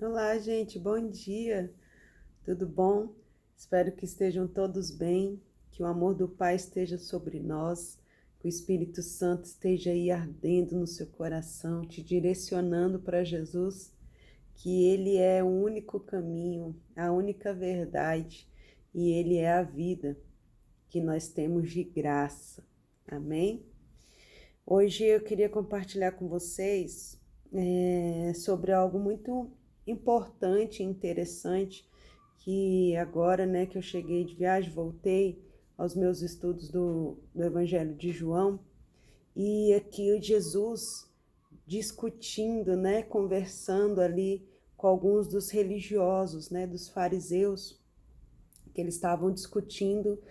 Olá, gente, bom dia. Tudo bom? Espero que estejam todos bem, que o amor do Pai esteja sobre nós, que o Espírito Santo esteja aí ardendo no seu coração, te direcionando para Jesus, que Ele é o único caminho, a única verdade e Ele é a vida que nós temos de graça. Amém? Hoje eu queria compartilhar com vocês sobre algo muito importante e interessante que agora, né, que eu cheguei de viagem, voltei aos meus estudos do Evangelho de João e aqui Jesus discutindo, né, conversando ali com alguns dos religiosos, né, dos fariseus, que eles estavam discutindo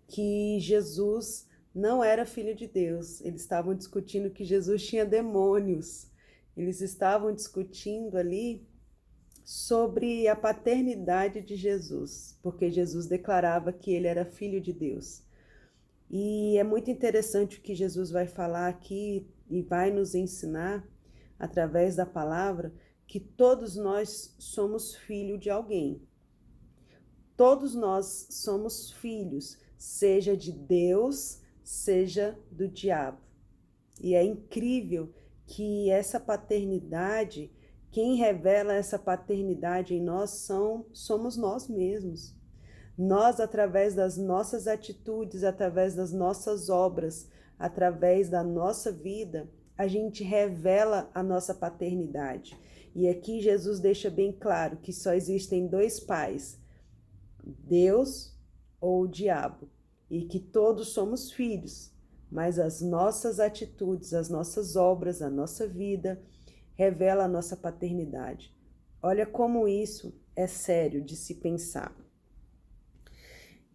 que Jesus não era filho de Deus. Eles estavam discutindo que Jesus tinha demônios. Eles estavam discutindo ali sobre a paternidade de Jesus, porque Jesus declarava que ele era filho de Deus. E é muito interessante o que Jesus vai falar aqui e vai nos ensinar através da palavra que todos nós somos filho de alguém. Todos nós somos filhos, seja de Deus, seja do diabo. E é incrível que essa paternidade, quem revela essa paternidade em nós somos nós mesmos. Nós, através das nossas atitudes, através das nossas obras, através da nossa vida, a gente revela a nossa paternidade. E aqui Jesus deixa bem claro que só existem dois pais, Deus ou o diabo, e que todos somos filhos, mas as nossas atitudes, as nossas obras, a nossa vida revela a nossa paternidade. Olha como isso é sério de se pensar.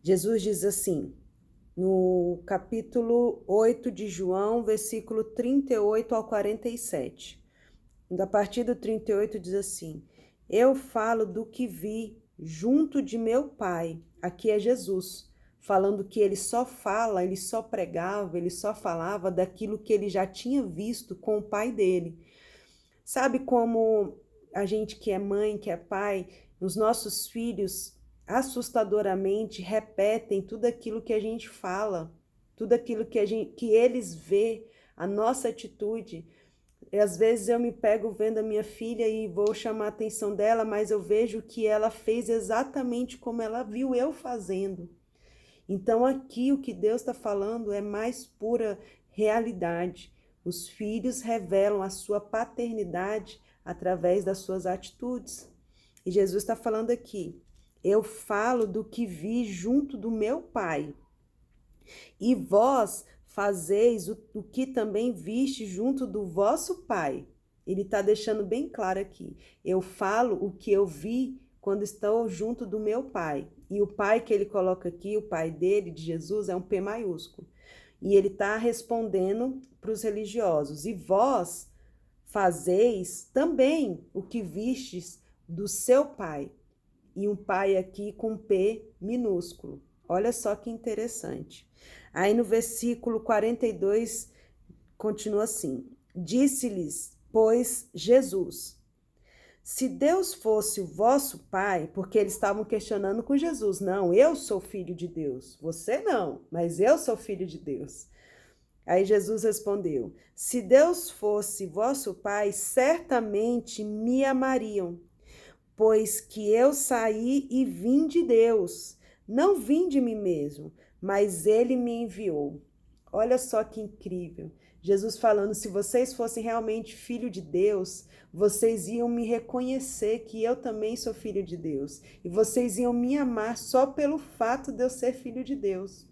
Jesus diz assim, no capítulo 8 de João, versículo 38 ao 47. A partir do 38 diz assim: Eu falo do que vi junto de meu Pai. Aqui é Jesus, falando que ele só fala, ele só pregava, ele só falava daquilo que ele já tinha visto com o Pai dele. Sabe como a gente que é mãe, que é pai, os nossos filhos assustadoramente repetem tudo aquilo que a gente fala, tudo aquilo que eles vê, a nossa atitude. E às vezes eu me pego vendo a minha filha e vou chamar a atenção dela, mas eu vejo que ela fez exatamente como ela viu eu fazendo. Então aqui o que Deus está falando é mais pura realidade. Os filhos revelam a sua paternidade através das suas atitudes. E Jesus está falando aqui: eu falo do que vi junto do meu Pai, e vós fazeis o que também viste junto do vosso Pai. Ele está deixando bem claro aqui: eu falo o que eu vi quando estou junto do meu Pai. E o Pai que ele coloca aqui, o Pai dele, de Jesus, é um P maiúsculo. E ele está respondendo para os religiosos: e vós fazeis também o que vistes do seu Pai. E um Pai aqui com P minúsculo. Olha só que interessante. Aí no versículo 42 continua assim: disse-lhes, pois, Jesus: se Deus fosse o vosso Pai, porque eles estavam questionando com Jesus, não, eu sou filho de Deus, você não, mas eu sou filho de Deus. Aí Jesus respondeu: se Deus fosse vosso Pai, certamente me amariam, pois que eu saí e vim de Deus, não vim de mim mesmo, mas ele me enviou. Olha só que incrível. Jesus falando: se vocês fossem realmente filho de Deus, vocês iam me reconhecer que eu também sou filho de Deus. E vocês iam me amar só pelo fato de eu ser filho de Deus.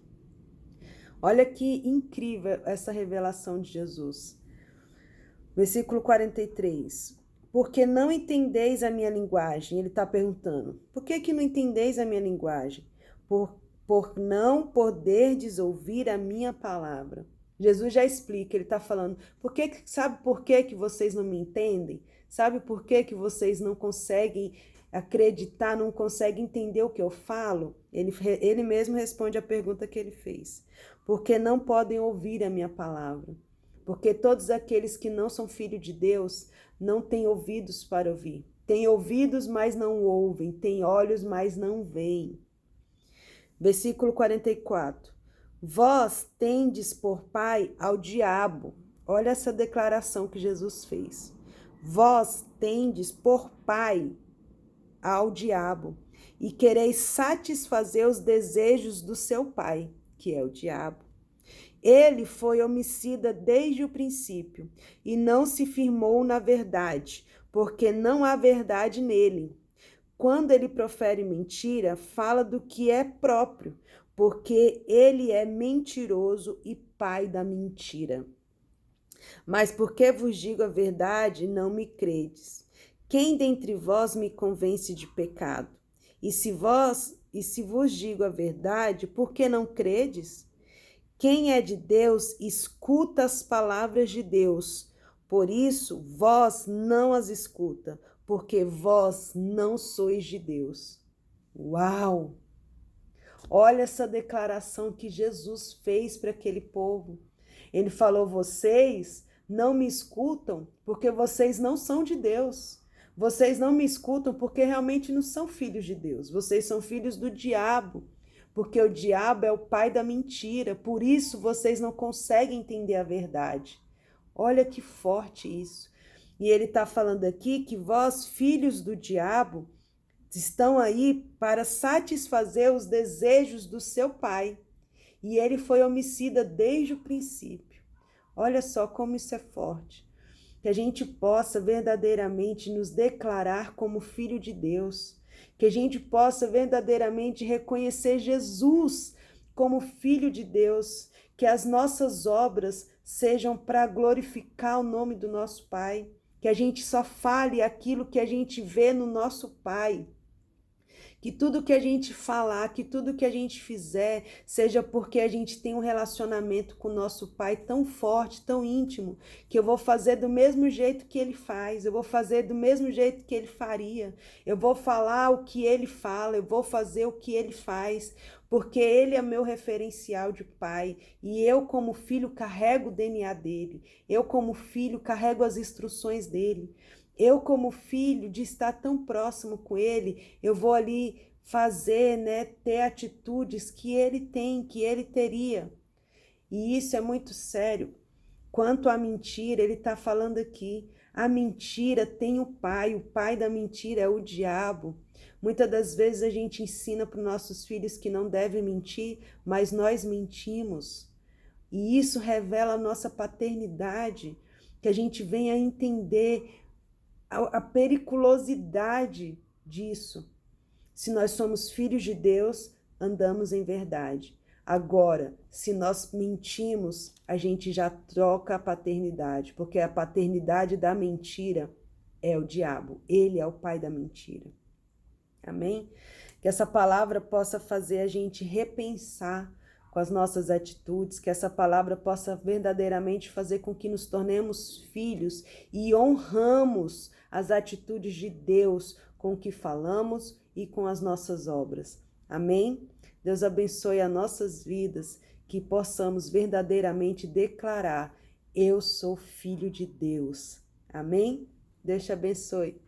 Olha que incrível essa revelação de Jesus. Versículo 43. Porque não entendeis a minha linguagem? Ele está perguntando. Por que não entendeis a minha linguagem? Por não poderdes ouvir a minha palavra. Jesus já explica, ele está falando. Sabe por que vocês não me entendem? Sabe por que vocês não conseguem acreditar, não conseguem entender o que eu falo? Ele mesmo responde a pergunta que ele fez. Porque não podem ouvir a minha palavra. Porque todos aqueles que não são filhos de Deus não têm ouvidos para ouvir. Têm ouvidos, mas não ouvem, têm olhos, mas não veem. Versículo 44. Vós tendes por pai ao diabo. Olha essa declaração que Jesus fez. Vós tendes por pai ao diabo e quereis satisfazer os desejos do seu pai, que é o diabo. Ele foi homicida desde o princípio e não se firmou na verdade, porque não há verdade nele. Quando ele profere mentira, fala do que é próprio, porque ele é mentiroso e pai da mentira. Mas porque vos digo a verdade, não me credes. Quem dentre vós me convence de pecado? E se vos digo a verdade, por que não credes? Quem é de Deus, escuta as palavras de Deus. Por isso, vós não as escuta, porque vós não sois de Deus. Uau! Olha essa declaração que Jesus fez para aquele povo. Ele falou: vocês não me escutam porque vocês não são de Deus. Vocês não me escutam porque realmente não são filhos de Deus. Vocês são filhos do diabo, porque o diabo é o pai da mentira. Por isso vocês não conseguem entender a verdade. Olha que forte isso. E ele está falando aqui que vós, filhos do diabo, estão aí para satisfazer os desejos do seu pai. E ele foi homicida desde o princípio. Olha só como isso é forte. Que a gente possa verdadeiramente nos declarar como filho de Deus. Que a gente possa verdadeiramente reconhecer Jesus como filho de Deus. Que as nossas obras sejam para glorificar o nome do nosso Pai. Que a gente só fale aquilo que a gente vê no nosso Pai. Que tudo que a gente falar, que tudo que a gente fizer, seja porque a gente tem um relacionamento com o nosso Pai tão forte, tão íntimo, que eu vou fazer do mesmo jeito que Ele faz, eu vou fazer do mesmo jeito que Ele faria, eu vou falar o que Ele fala, eu vou fazer o que Ele faz, porque Ele é meu referencial de pai, e eu como filho carrego o DNA dele, eu como filho carrego as instruções dele. Eu, como filho, de estar tão próximo com ele, eu vou ali fazer, ter atitudes que ele tem, que ele teria. E isso é muito sério. Quanto à mentira, ele está falando aqui, a mentira tem o pai da mentira é o diabo. Muitas das vezes a gente ensina para os nossos filhos que não devem mentir, mas nós mentimos. E isso revela a nossa paternidade, que a gente venha a entender a periculosidade disso. Se nós somos filhos de Deus, andamos em verdade. Agora, se nós mentimos, a gente já troca a paternidade, porque a paternidade da mentira é o diabo. Ele é o pai da mentira. Amém? Que essa palavra possa fazer a gente repensar com as nossas atitudes, que essa palavra possa verdadeiramente fazer com que nos tornemos filhos e honramos as atitudes de Deus com o que falamos e com as nossas obras. Amém? Deus abençoe as nossas vidas, que possamos verdadeiramente declarar: eu sou filho de Deus. Amém? Deus te abençoe.